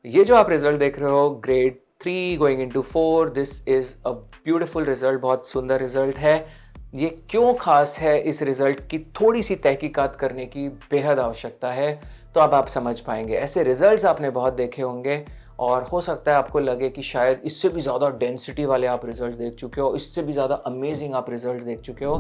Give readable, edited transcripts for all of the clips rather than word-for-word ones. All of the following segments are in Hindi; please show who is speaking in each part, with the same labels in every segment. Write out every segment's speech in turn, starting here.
Speaker 1: ये जो आप रिजल्ट देख रहे हो, grade 3 going into 4, this is a beautiful result, बहुत सुंदर रिजल्ट है। ये क्यों खास है, इस रिजल्ट की थोड़ी सी तहकीकात करने की बेहद आवश्यकता है, तो अब आप समझ पाएंगे। ऐसे रिजल्ट्स आपने बहुत देखे होंगे और हो सकता है आपको लगे कि शायद इससे भी ज़्यादा डेंसिटी वाले आप रिजल्ट्स देख चुके हो, इससे भी ज़्यादा अमेजिंग आप रिजल्ट्स देख चुके हो।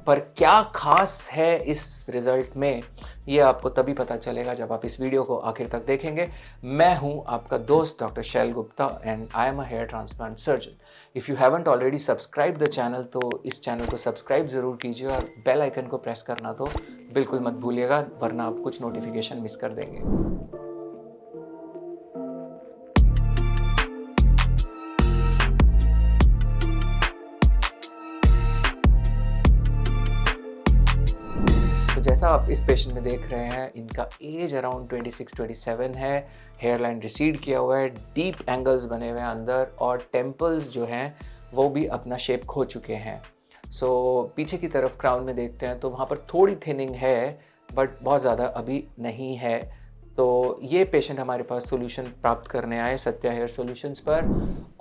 Speaker 1: पर क्या खास है इस रिजल्ट में, ये आपको तभी पता चलेगा जब आप इस वीडियो को आखिर तक देखेंगे। मैं हूं आपका दोस्त doctor Shail Gupta and I am a hair transplant surgeon. If you haven't already subscribe the channel, तो इस चैनल को सब्सक्राइब ज़रूर कीजिए और बेल आइकन को प्रेस करना तो बिल्कुल मत भूलिएगा, वरना आप कुछ नोटिफिकेशन मिस कर देंगे। तो जैसा आप इस पेशेंट में देख रहे हैं, इनका एज अराउंड 26-27 है, हेयर लाइन रिसीड किया हुआ है, डीप एंगल्स बने हुए हैं अंदर और टेम्पल्स जो हैं वो भी अपना शेप खो चुके हैं। पीछे की तरफ क्राउन में देखते हैं तो वहाँ पर थोड़ी थिनिंग है, बट बहुत ज़्यादा अभी नहीं है। तो ये पेशेंट हमारे पास सॉल्यूशन प्राप्त करने आए सत्या हेयर सॉल्यूशंस पर।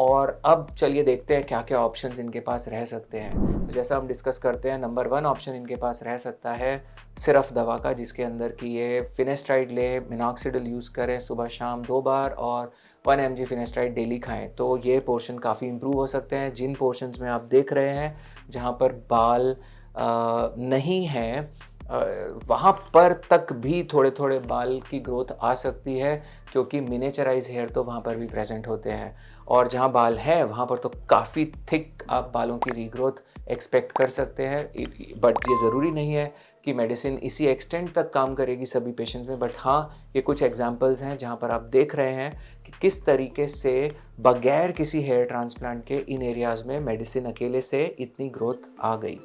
Speaker 1: और अब चलिए देखते हैं क्या क्या ऑप्शंस इनके पास रह सकते हैं। तो जैसा हम डिस्कस करते हैं, नंबर 1 ऑप्शन इनके पास रह सकता है सिर्फ दवा का, जिसके अंदर कि ये फिनेस्ट्राइड ले, मिनॉक्सिडिल यूज़ करें सुबह शाम 2 बार और 1 mg फिनेस्ट्राइड डेली खाएं, तो ये पोर्शन काफ़ी इंप्रूव हो सकते हैं। जिन पोर्शंस में आप देख रहे हैं जहाँ पर बाल नहीं हैं, वहाँ पर तक भी थोड़े थोड़े बाल की ग्रोथ आ सकती है, क्योंकि मिनिएचराइज हेयर तो वहाँ पर भी प्रेजेंट होते हैं। और जहाँ बाल है वहाँ पर तो काफ़ी थिक आप बालों की रीग्रोथ एक्सपेक्ट कर सकते हैं। बट ये ज़रूरी नहीं है कि मेडिसिन इसी एक्सटेंट तक काम करेगी सभी पेशेंट्स में। बट हाँ, ये कुछ एग्जांपल्स हैं जहाँ पर आप देख रहे हैं कि किस तरीके से बगैर किसी हेयर ट्रांसप्लांट के इन एरियाज़ में मेडिसिन अकेले से इतनी ग्रोथ आ गई।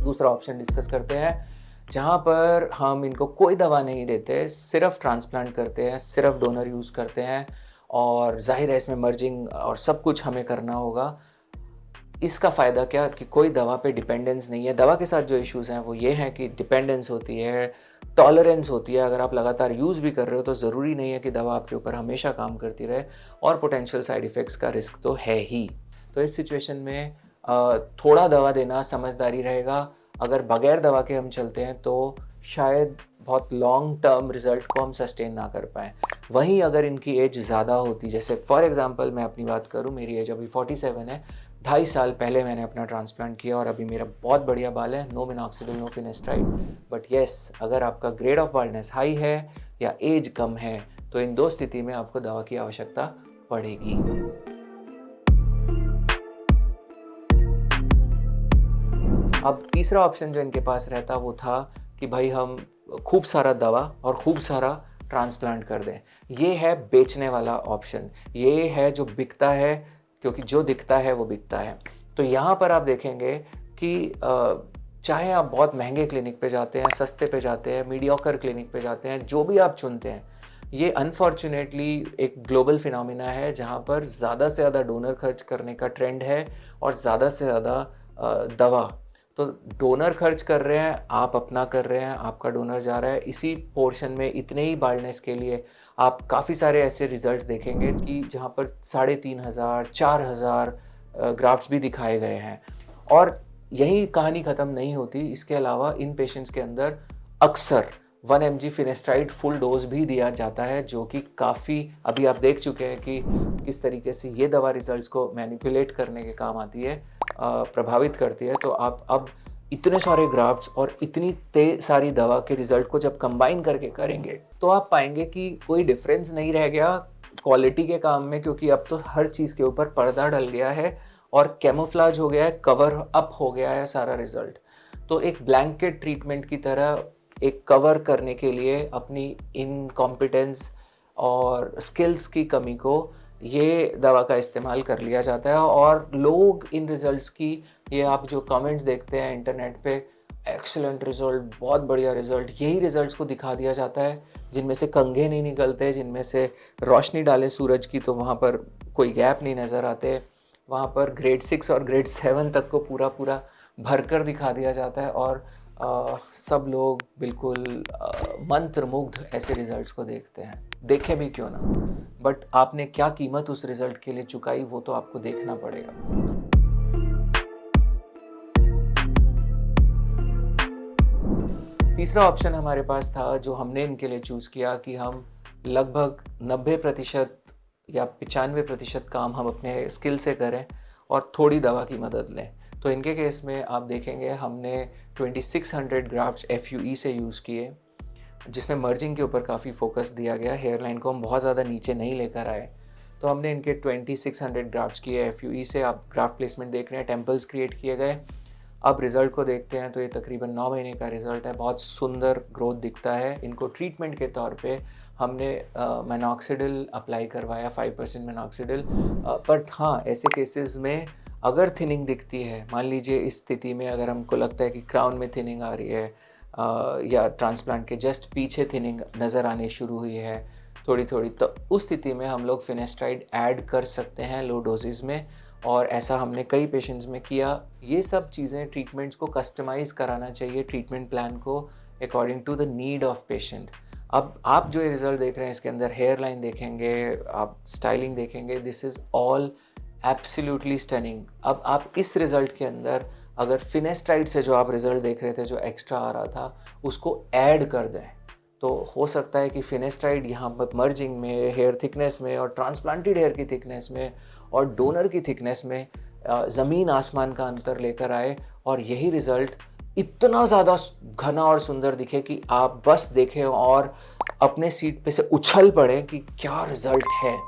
Speaker 1: दूसरा ऑप्शन डिस्कस करते हैं, जहाँ पर हम इनको कोई दवा नहीं देते, सिर्फ ट्रांसप्लांट करते हैं, सिर्फ डोनर यूज़ करते हैं और जाहिर है इसमें मर्जिंग और सब कुछ हमें करना होगा। इसका फ़ायदा क्या कि कोई दवा पे डिपेंडेंस नहीं है। दवा के साथ जो इश्यूज़ हैं वो ये हैं कि डिपेंडेंस होती है, टॉलरेंस होती है। अगर आप लगातार यूज़ भी कर रहे हो तो ज़रूरी नहीं है कि दवा आपके ऊपर हमेशा काम करती रहे, और पोटेंशियल साइड इफ़ेक्ट्स का रिस्क तो है ही। तो इस सिचुएशन में थोड़ा दवा देना समझदारी रहेगा। अगर बगैर दवा के हम चलते हैं तो शायद बहुत लॉन्ग टर्म रिजल्ट को हम सस्टेन ना कर पाएँ। वहीं अगर इनकी एज ज़्यादा होती, जैसे फॉर एग्ज़ाम्पल मैं अपनी बात करूँ, मेरी एज अभी 47 है, 2.5 साल पहले मैंने अपना ट्रांसप्लांट किया और अभी मेरा बहुत बढ़िया बाल है, no minoxidil, no finasteride. But yes, अगर आपका ग्रेड ऑफ बाल्डनेस हाई है या एज कम है, तो इन दो स्थिति में आपको दवा की आवश्यकता पड़ेगी। अब तीसरा ऑप्शन जो इनके पास रहता वो था कि भाई हम खूब सारा दवा और खूब सारा ट्रांसप्लांट कर दें। ये है बेचने वाला ऑप्शन, ये है जो बिकता है, क्योंकि जो दिखता है वो बिकता है। तो यहाँ पर आप देखेंगे कि चाहे आप बहुत महंगे क्लिनिक पे जाते हैं, सस्ते पे जाते हैं, मीडियोकर क्लिनिक पे जाते हैं, जो भी आप चुनते हैं, ये अनफॉर्चुनेटली एक ग्लोबल फिनोमिना है जहाँ पर ज़्यादा से ज़्यादा डोनर खर्च करने का ट्रेंड है और ज़्यादा से ज़्यादा दवा। तो डोनर खर्च कर रहे हैं, आप अपना कर रहे हैं, आपका डोनर जा रहा है, इसी पोर्शन में इतने ही बाल्डनेस के लिए आप काफ़ी सारे ऐसे रिजल्ट्स देखेंगे कि जहाँ पर 3,500 4,000 ग्राफ्ट्स भी दिखाए गए हैं। और यही कहानी ख़त्म नहीं होती, इसके अलावा इन पेशेंट्स के अंदर अक्सर 1 mg फिनेस्ट्राइड फुल डोज भी दिया जाता है, जो कि काफ़ी, अभी आप देख चुके हैं कि किस तरीके से ये दवा रिजल्ट्स को मैनिपुलेट करने के काम आती है, प्रभावित करती है। तो आप अब इतने सारे ग्राफ्ट्स और इतनी सारी दवा के रिजल्ट को जब कंबाइन करके करेंगे तो आप पाएंगे कि कोई डिफरेंस नहीं रह गया क्वालिटी के काम में, क्योंकि अब तो हर चीज़ के ऊपर पर्दा डल गया है और कैमोफ्लाज हो गया है, कवर अप हो गया है सारा रिजल्ट। तो एक ब्लैंकेट ट्रीटमेंट की तरह एक कवर करने के लिए अपनी इनकॉम्पिटेंस और स्किल्स की कमी को ये दवा का इस्तेमाल कर लिया जाता है। और लोग इन रिजल्ट्स की, ये आप जो कमेंट्स देखते हैं इंटरनेट पे, एक्सीलेंट रिजल्ट, बहुत बढ़िया रिजल्ट, यही रिजल्ट्स को दिखा दिया जाता है जिनमें से कंघे नहीं निकलते, जिनमें से रोशनी डालें सूरज की तो वहाँ पर कोई गैप नहीं नज़र आते, वहाँ पर ग्रेड 6 और ग्रेड 7 तक को पूरा पूरा भरकर दिखा दिया जाता है। और सब लोग बिल्कुल मंत्रमुग्ध ऐसे रिजल्ट्स को देखते हैं, देखे भी क्यों ना, बट आपने क्या कीमत उस रिजल्ट के लिए चुकाई वो तो आपको देखना पड़ेगा। तीसरा ऑप्शन हमारे पास था जो हमने इनके लिए चूज़ किया कि हम लगभग 90% या 95% काम हम अपने स्किल से करें और थोड़ी दवा की मदद लें। तो इनके केस में आप देखेंगे हमने 2600 ग्राफ्ट्स FUE से यूज़ किए, जिसमें मर्जिंग के ऊपर काफ़ी फोकस दिया गया। हेयर लाइन को हम बहुत ज़्यादा नीचे नहीं लेकर आए, तो हमने इनके 2600 ग्राफ्ट्स किए FUE से। आप ग्राफ्ट प्लेसमेंट देख रहे हैं, टेम्पल्स क्रिएट किए गए। अब रिज़ल्ट को देखते हैं तो ये तकरीबन 9 महीने का रिज़ल्ट है, बहुत सुंदर ग्रोथ दिखता है। इनको ट्रीटमेंट के तौर पे हमने मिनॉक्सिडिल अप्लाई करवाया, 5% मिनॉक्सिडिल। बट हाँ, ऐसे केसेस में अगर थिनिंग दिखती है, मान लीजिए इस स्थिति में अगर हमको लगता है कि क्राउन में थिनिंग आ रही है या ट्रांसप्लांट के जस्ट पीछे थिनिंग नज़र आनी शुरू हुई है थोड़ी थोड़ी, तो उस स्थिति में हम लोग फिनेस्ट्राइड ऐड कर सकते हैं लो डोजेज़ में, और ऐसा हमने कई पेशेंट्स में किया। ये सब चीज़ें ट्रीटमेंट्स को कस्टमाइज़ कराना चाहिए, ट्रीटमेंट प्लान को according to the need of patient. अब आप जो ये रिज़ल्ट देख रहे हैं इसके अंदर हेयर लाइन देखेंगे, आप स्टाइलिंग देखेंगे, this is all absolutely stunning. अब आप इस रिज़ल्ट के अंदर अगर फिनेस्ट्राइड से जो आप रिज़ल्ट देख रहे थे जो एक्स्ट्रा आ रहा था उसको ऐड कर दें, तो हो सकता है कि फिनेस्ट्राइड यहाँ पर मर्जिंग में, हेयर थिकनेस में और ट्रांसप्लांटेड हेयर की थिकनेस में और डोनर की थिकनेस में ज़मीन आसमान का अंतर लेकर आए, और यही रिज़ल्ट इतना ज़्यादा घना और सुंदर दिखे कि आप बस देखें और अपने सीट पे से उछल पड़े कि क्या रिज़ल्ट है।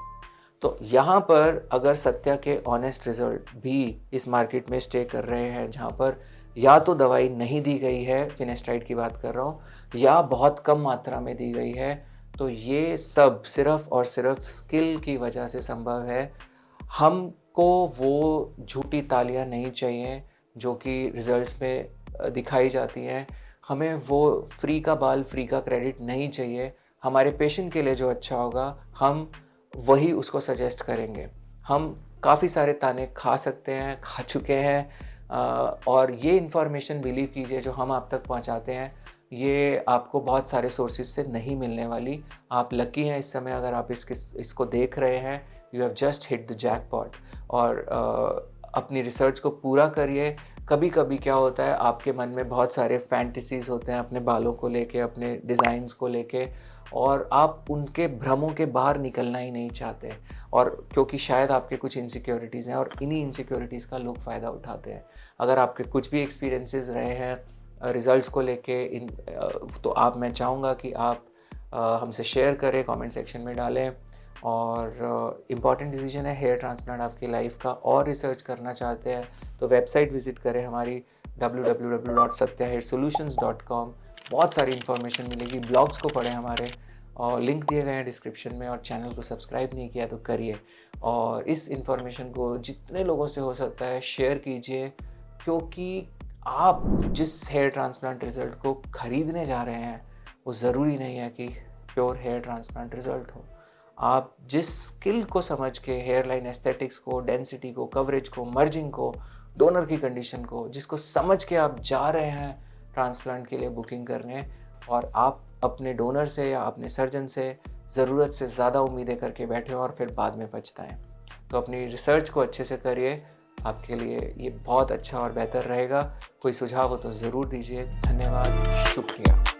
Speaker 1: तो यहाँ पर अगर सत्या के ऑनेस्ट रिज़ल्ट भी इस मार्केट में स्टे कर रहे हैं, जहाँ पर या तो दवाई नहीं दी गई है, फिनेस्ट्राइड की बात कर रहा हूँ, या बहुत कम मात्रा में दी गई है, तो ये सब सिर्फ़ और सिर्फ स्किल की वजह से संभव है। हमको वो झूठी तालियां नहीं चाहिए जो कि रिजल्ट्स में दिखाई जाती हैं। हमें वो फ्री का बाल, फ्री का क्रेडिट नहीं चाहिए। हमारे पेशेंट के लिए जो अच्छा होगा हम वही उसको सजेस्ट करेंगे। हम काफ़ी सारे ताने खा सकते हैं, खा चुके हैं, और ये इन्फॉर्मेशन बिलीव कीजिए जो हम आप तक पहुंचाते हैं, ये आपको बहुत सारे सोर्सेज से नहीं मिलने वाली। आप लकी हैं इस समय अगर आप इसको देख रहे हैं, you have just hit the jackpot. और अपनी रिसर्च को पूरा करिए। कभी कभी क्या होता है, आपके मन में बहुत सारे फैंटेसीज़ होते हैं अपने बालों को लेके, अपने डिज़ाइंस को लेके, और आप उनके भ्रमों के बाहर निकलना ही नहीं चाहते, और क्योंकि शायद आपके कुछ इनसिक्योरिटीज़ हैं और इन्हीं इनसिक्योरिटीज़ का लोग फ़ायदा उठाते हैं। अगर आपके कुछ भी एक्सपीरियंसेस रहे हैं रिज़ल्ट्स को लेके तो मैं चाहूँगा कि आप हमसे शेयर करें, कमेंट सेक्शन में डालें। और इम्पॉर्टेंट डिसीजन है हेयर ट्रांसप्लांट आपकी लाइफ का, और रिसर्च करना चाहते हैं तो वेबसाइट विज़िट करें हमारी www.satyahairsolutions.com। बहुत सारी इन्फॉर्मेशन मिलेगी, ब्लॉग्स को पढ़ें हमारे, और लिंक दिए गए हैं डिस्क्रिप्शन में, और चैनल को सब्सक्राइब नहीं किया तो करिए, और इस इन्फॉर्मेशन को जितने लोगों से हो सकता है शेयर कीजिए, क्योंकि आप जिस हेयर ट्रांसप्लांट रिज़ल्ट को खरीदने जा रहे हैं वो ज़रूरी नहीं है कि प्योर हेयर ट्रांसप्लांट रिज़ल्ट हो। आप जिस स्किल को समझ के हेयर लाइन एस्थेटिक्स को, डेंसिटी को, कवरेज को, मर्जिंग को, डोनर की कंडीशन को, जिसको समझ के आप जा रहे हैं ट्रांसप्लांट के लिए बुकिंग करने, और आप अपने डोनर से या अपने सर्जन से ज़रूरत से ज़्यादा उम्मीदें करके बैठे हो और फिर बाद में पछताएं, तो अपनी रिसर्च को अच्छे से करिए। आपके लिए ये बहुत अच्छा और बेहतर रहेगा। कोई सुझाव हो तो ज़रूर दीजिए। धन्यवाद, शुक्रिया।